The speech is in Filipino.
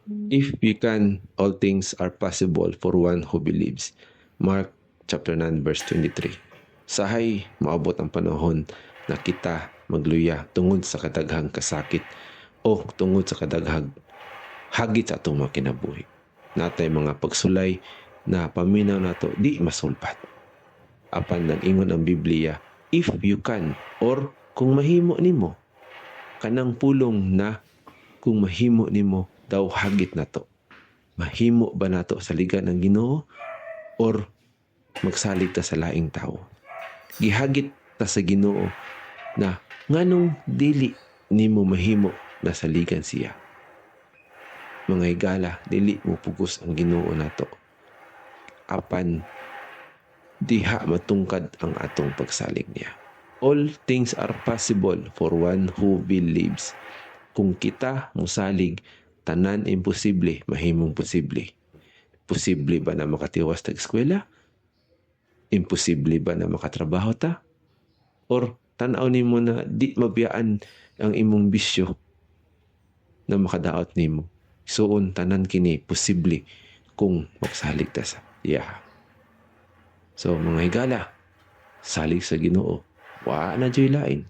If we can, all things are possible for one who believes. Mark chapter 9 verse 23. Sahay maabot ang panahon na kita magluya tungod sa kadaghang kasakit o tungod sa kadaghang hagit sa atong mga kinabuhi. Natay mga pagsulay na paminaw nato di masulpat. Apan nag-ingon ang Biblia, if you can, or kung mahimo nimo, kanang pulong na kung mahimo nimo daw hagit nato. Mahimo ba nato saligan ng Ginoo or magsalig ta sa laing tao? Gihagit ta sa Ginoo na nganong dili nimo mahimo na saligan siya. Mga higala, dili mo pugos ang Ginoo nato. Apan diha matungkad ang atong pagsalig niya. All things are possible for one who believes. Kung kita musalig, tanan imposible, mahimong posible. Posible ba na makatiwas tag eskwela? Imposible ba na makatrabaho ta? Or tanaw nimo na di mabiyaan ang imong bisyo na makadaot nimo? Suon tanan kini posible kung magsalig ta sa iya. So mga higala, salig sa Ginoo. Wa na joy lain.